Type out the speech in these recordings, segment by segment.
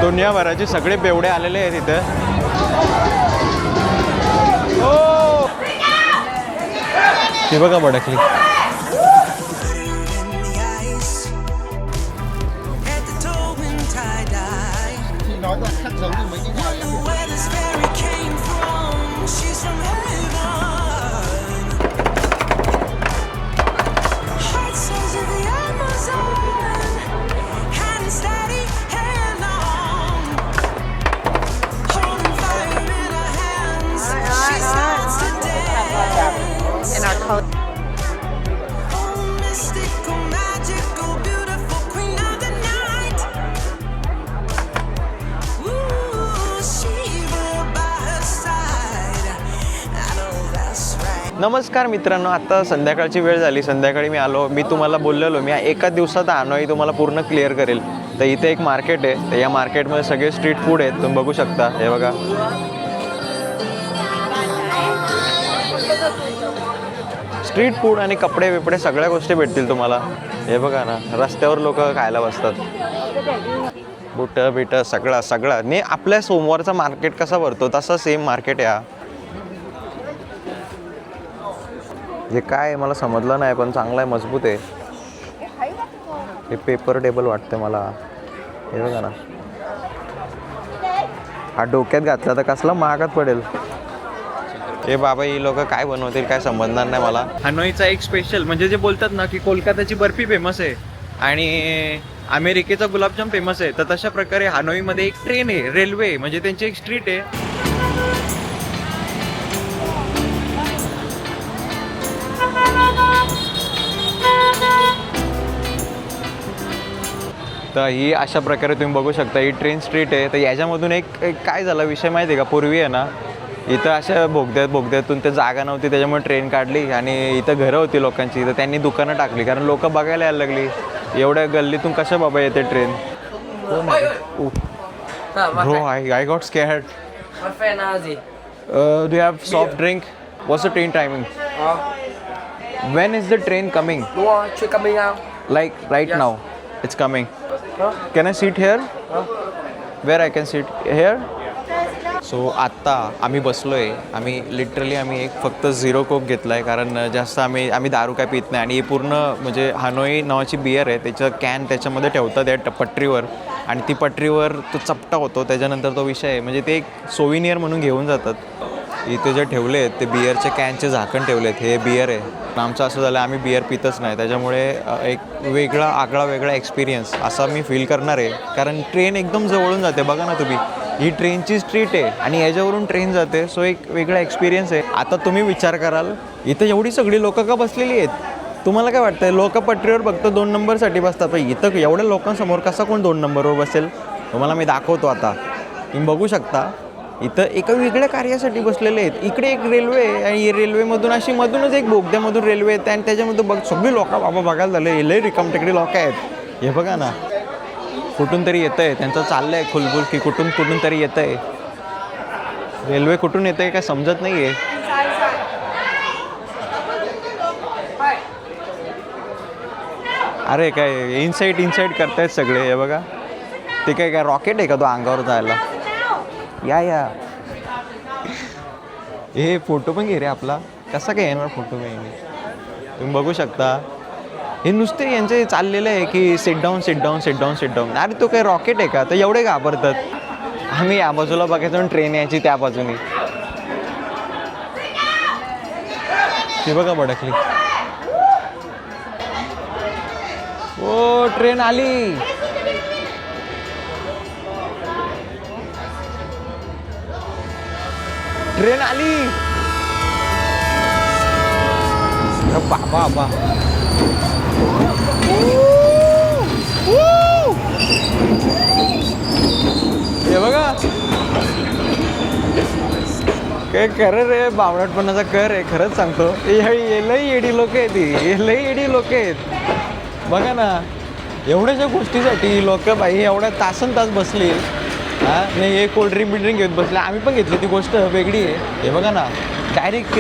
दुनियाभराचे सगळे बेवडे आलेले आहेत इथे. हे बघा भडकली. नमस्कार मित्रांनो, आता संध्याकाळची वेळ झाली. संध्याकाळी मी आलो. मी तुम्हाला बोललेलो मी एका दिवसात हनोई तुम्हाला पूर्ण क्लिअर करेल. तर इथे एक मार्केट आहे. तर या मार्केटमध्ये सगळे स्ट्रीट फूड आहेत. तुम्ही बघू शकता. हे बघा, स्ट्रीट फूड आणि कपडे बिपडे सगळ्या गोष्टी भेटतील तुम्हाला. हे बघा ना, रस्त्यावर लोक खायला बसतात. बुटं बिटं सगळं नाही. आपल्या सोमवारचा मार्केट कसा भरतो तसा सेम मार्केट आहे. हे काय मला समजलं नाही, पण चांगला आहे, मजबूत आहे. हे पेपर टेबल वाटतं मला. हे बघा ना, हा डोक्यात घातला तर कसला महागात पडेल. हे बाबा, ही लोक काय बनवतील काय समजणार नाही मला. हनोईचा एक स्पेशल म्हणजे जे बोलतात ना की कोलकाताची बर्फी फेमस आहे आणि अमेरिकेचा गुलाबजाम फेमस आहे, तर तशा प्रकारे हनोईमध्ये एक ट्रेन आहे, रेल्वे म्हणजे त्यांची एक स्ट्रीट आहे. तर ही अशा प्रकारे तुम्ही बघू शकता. ही ट्रेन स्ट्रीट आहे. तर याच्यामधून एक काय झाला विषय माहिती आहे का, पूर्वी आहे ना इथं अशा बोगद्यातून ते जागा नव्हती, त्याच्यामुळे ट्रेन काढली आणि इथं घरं होती लोकांची, तर त्यांनी दुकानं टाकली कारण लोक बघायला यायला लागली. एवढ्या गल्लीतून कशा बाबा येते train. Bro, I got scared. My friend Ozzy. Do you have soft drink? What's the train timing? When is the train coming? Train coming out. Like right Yes. now, it's coming. Can I sit here? Where I can sit here? So आत्ता आम्ही बसलो आहे. आम्ही एक फक्त zero कोक घेतला आहे कारण जास्त आम्ही दारू काय पित नाही. आणि ही पूर्ण म्हणजे हनोई नावाची बियर आहे. त्याचं कॅन त्याच्यामध्ये ठेवतात या पटरीवर आणि ती पटरीवर तो चपटा होतो. त्याच्यानंतर तो विषय आहे म्हणजे ते एक सोविनियर म्हणून घेऊन जातात. इथे जे ठेवले आहेत ते बियरचे कॅनचे झाकण ठेवले आहेत. हे बियर आहे. आमचं असं झालं आम्ही बियर पितच नाही, त्याच्यामुळे एक वेगळा एक्सपिरियन्स असा मी फील करणार आहे. कारण ट्रेन एकदम जवळून जाते. बघा ना तुम्ही, ही ट्रेनची स्ट्रीट आहे आणि याच्यावरून ट्रेन जाते. सो एक वेगळा एक्सपिरियन्स आहे. आता तुम्ही विचार कराल इथं एवढी सगळी लोकं का बसलेली आहेत. तुम्हाला काय वाटतं, लोक पटरीवर फक्त 2 नंबरसाठी बसतात, पण इथं एवढ्या लोकांसमोर कसा कोण 2 नंबरवर बसेल. तुम्हाला मी दाखवतो. आता तुम्ही बघू शकता इथं एका वेगळ्या कार्यासाठी बसलेले आहेत. इकडे एक रेल्वे आहे आणि रेल्वेमधून मधूनच एक बोगद्यामधून रेल्वे येते आणि त्याच्यामध्ये सगळी लोक बाबा बघायला झाले. लई रिकाम टेकडी लोक आहेत. हे बघा ना, कुठून तरी येतं आहे, त्यांचं चाललं आहे खुलबुल की कुठून तरी येतं आहे. रेल्वे कुठून येतं आहे काय समजत नाही आहे. अरे काय इनसाईड करतायत सगळे. हे बघा, ते काय रॉकेट आहे का तो अंगावर जायला. या हे फोटो पण घे रे आपला. कसा काय येणार फोटो घे. तुम्ही बघू शकता हे नुसते यांचे चाललेलं आहे की सिट डाऊन. अरे तो काय रॉकेट आहे का, तर एवढे घाबरतात. आम्ही या बाजूला बघायचो ट्रेन यायची त्या बाजूने. ती बघा भडकली. ओ ट्रेन आली. ट्रेन आली. बाबा हे बघा, काय खरं रे, बावळटपणाचा कर आहे. खरंच सांगतो, लई येडी लोक आहेत. बघा ना, एवढ्याशा गोष्टीसाठी लोक बाई एवढ्या तासन तास बसली. हां नाही, हे कोल्ड्रिंक घेत बसले. आम्ही पण घेतली, ती गोष्ट वेगळी आहे. हे बघा ना, डायरेक्ट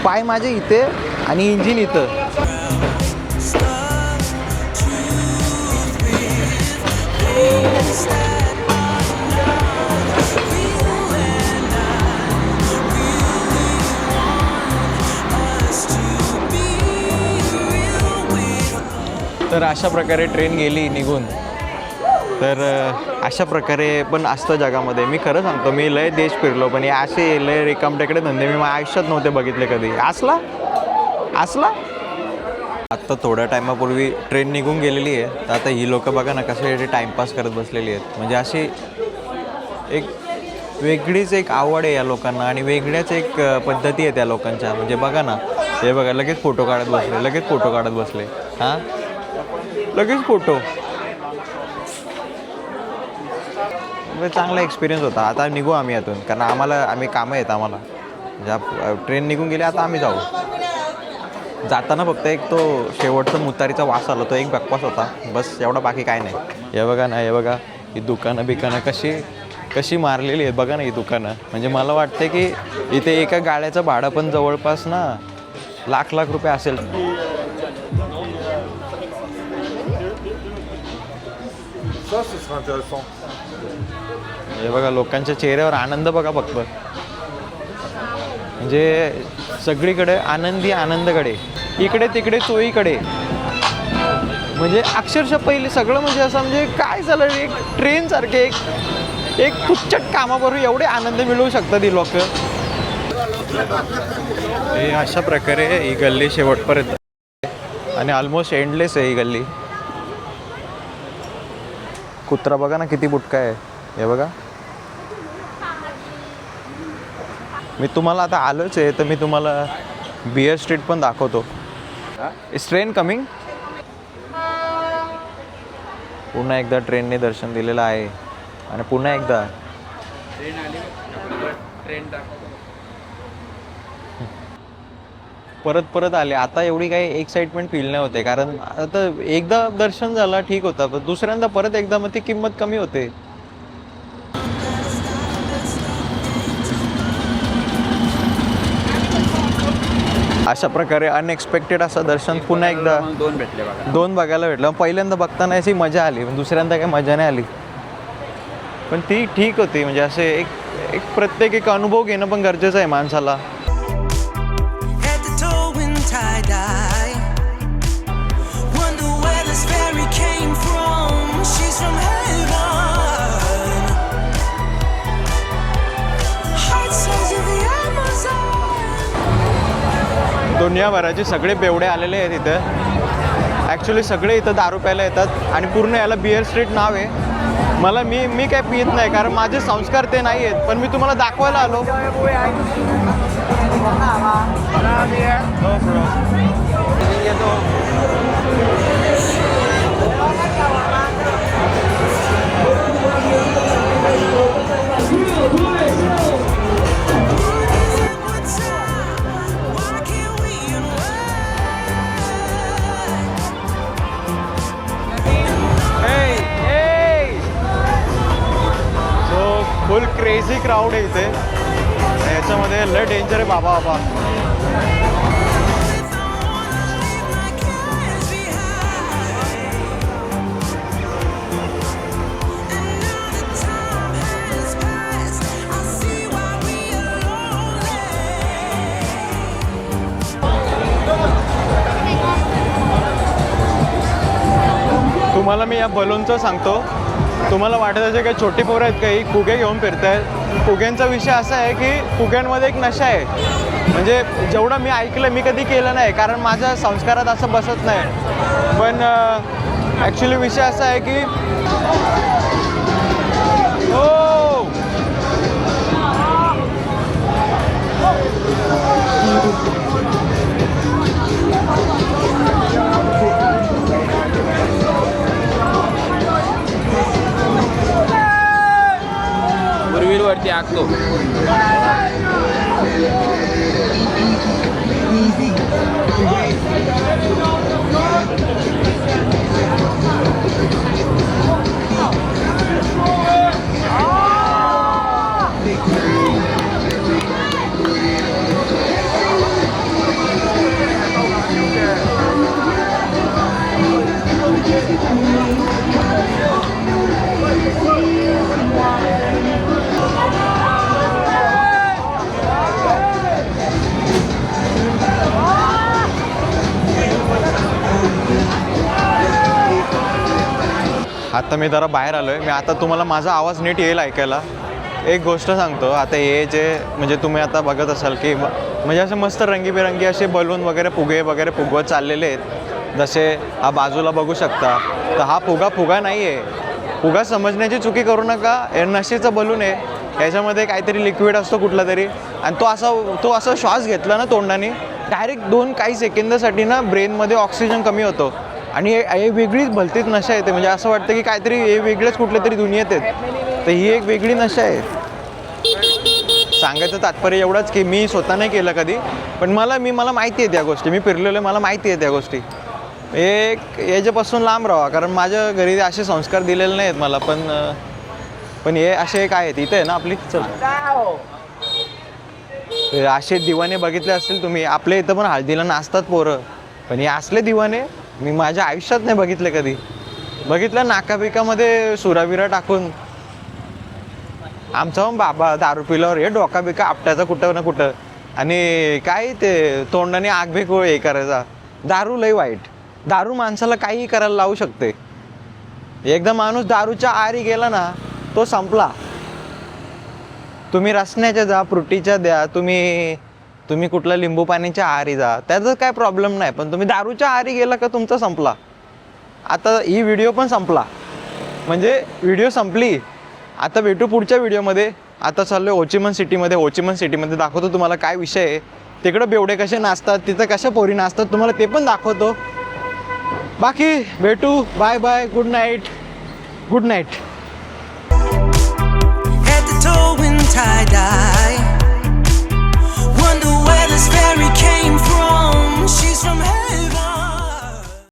पाय माझे इथे आणि इंजिन इथं. तर अशा प्रकारे ट्रेन गेली निघून. तर अशा प्रकारे पण असतं जगामध्ये. मी खरं सांगतो, मी लय देश फिरलो, पण हे असे लय रिकामटेकडे धंदे मी माझ्या आयुष्यात नव्हते बघितले कधी. असला आत्ता थोड्या टायमापूर्वी ट्रेन निघून गेलेली आहे. तर आता ही लोकं बघा ना कसे टाईमपास करत बसलेली आहेत. म्हणजे अशी एक वेगळीच एक आवड आहे या लोकांना आणि वेगळ्याच एक पद्धती आहे त्या लोकांच्या. म्हणजे बघा ना, हे बघा लगेच फोटो काढत बसले. हां, लगेच फोटो. चांगला एक्सपिरियन्स होता. आता निघू आम्ही यातून, कारण आम्ही कामं आहेत आम्हाला. ज्या ट्रेन निघून गेली आता आम्ही जाऊ. जाताना फक्त एक तो शेवटचा मुतारीचा वास आला, तो एक बकवास होता बस, एवढा. बाकी काय नाही. हे बघा ना, हे बघा ही दुकानं कशी मारलेली आहेत बघा ना ही दुकानं. म्हणजे मला वाटतं की इथे एका गाड्याचं भाडं पण जवळपास ना लाख रुपये असेल. हे बघा लोकांच्या चेहऱ्यावर आनंद बघा फक्त. म्हणजे सगळीकडे आनंदकडे, इकडे तिकडे चोईकडे. म्हणजे अक्षरशः पहिले सगळं म्हणजे असं म्हणजे काय झालं, एक ट्रेनसारखे एक तुच्छट कामाबरोबर एवढे आनंद मिळवू शकतात ही लोक. हे अशा प्रकारे ही गल्ली शेवटपर्यंत आणि ऑलमोस्ट एंडलेस आहे ही गल्ली. कुत्रा बघा ना किती बुटका आहे. हे बघा, मी तुम्हाला आता आलोच आहे तर मी तुम्हाला बियर स्ट्रीट पण दाखवतो. Is train coming. पुन्हा एकदा ट्रेनने दर्शन दिलेलं आहे आणि पुन्हा एकदा परत आले. आता एवढी काही एक्साइटमेंट फील नाही होते, कारण आता एकदा दर्शन झालं ठीक होतं, पण दुसऱ्यांदा परत एकदा मग ती किंमत कमी होते. अशा प्रकारे अनएक्सपेक्टेड असं दर्शन पुन्हा एकदा दोन बघायला भेटलं. पहिल्यांदा बघताना अशी मजा आली, पण दुसऱ्यांदा काही मजा नाही आली. पण ती ठीक होती. म्हणजे असे एक प्रत्येक एक अनुभव घेणं पण गरजेचं आहे माणसाला. दुनियाभराचे सगळे बेवडे आलेले आहेत इथं. ॲक्च्युली सगळे इथं दारू प्यायला येतात आणि पूर्ण याला बियर स्ट्रीट नाव आहे. मी काय पित नाही, कारण माझे संस्कार ते नाही आहेत, पण मी तुम्हाला दाखवायला आलो. फुल क्रेझी क्राऊड आहे इथे. याच्यामध्ये लय डेंजर आहे बाबा. तुम्हाला मी या बलूनचं सांगतो. तुम्हाला वाटत असेल काही छोटी पोरं आहेत काही फुगे घेऊन फिरत आहेत. फुग्यांचा विषय असा आहे की फुग्यांमध्ये एक नशा आहे. म्हणजे जेवढं मी ऐकलं, मी कधी केलं नाही कारण माझ्या संस्कारात असं बसत नाही. पण ॲक्च्युली विषय असा आहे की वरती आखतो. आता मी जरा बाहेर आलो आहे. मी आता तुम्हाला माझा आवाज नीट येईल ऐकायला. एक गोष्ट सांगतो, आता हे जे म्हणजे तुम्ही आता बघत असाल की म्हणजे असे मस्त रंगीबेरंगी असे बलून वगैरे फुगे वगैरे फुगवत चाललेले आहेत. जसे हा बाजूला बघू शकता, तर हा फुगा नाही आहे. फुगा समजण्याची चुकी करू नका. हे नशेचा बलून आहे. ह्याच्यामध्ये काहीतरी लिक्विड असतो कुठला तरी, आणि तो असा श्वास घेतला ना तोंडाने, डायरेक्ट काही सेकंदासाठी ना ब्रेनमध्ये ऑक्सिजन कमी होतो आणि हे वेगळीच भलतीच नशा येते. म्हणजे असं वाटतं की काहीतरी हे वेगळेच कुठल्या तरी दुनियेत आहेत. तर ही एक वेगळी नशा आहे. सांगायचं तात्पर्य एवढंच की मी स्वतः नाही केलं कधी, पण मला माहिती आहे त्या गोष्टी. मी फिरलेलो आहे, मला माहिती आहे त्या गोष्टी. याच्यापासून लांब राहा, कारण माझ्या घरी असे संस्कार दिलेले नाहीत मला. पण हे असे काय आहेत इथे आहे ना आपली. चल, असे दिवाने बघितले असतील तुम्ही. आपल्या इथं पण हळदीला नाचतात पोरं, पण हे असले दिवाने मी माझ्या आयुष्यात नाही बघितले कधी. बघितलं नाकाबिकामध्ये सुराबिरा टाकून. आमचा बाबा दारू पिल्यावर हे डोका बिका आपटायचा कुठं ना कुठं, आणि काय ते तोंडाने आग बेकूळ हे करायचा. दारू लई वाईट. दारू माणसाला काहीही करायला लावू शकते. एकदा माणूस दारूच्या आहारी गेला ना, तो संपला. तुम्ही रसण्याच्या जा, फ्रुटीच्या द्या, तुम्ही कुठल्या लिंबू पाण्याच्या आहारी जा, त्याचा काय प्रॉब्लेम नाही. पण तुम्ही दारूच्या आहारी गेला का तुमचा संपला. आता ही व्हिडिओ पण संपला, म्हणजे व्हिडिओ संपली. आता भेटू पुढच्या व्हिडिओमध्ये. आता चाललो होचिमन सिटीमध्ये दाखवतो तुम्हाला काय विषय आहे. तिकडं बेवडे कसे नाचतात, तिथं कशा पोरी नाचतात, तुम्हाला ते पण दाखवतो. बाकी भेटू. Bye bye. Good night. At the towing tide.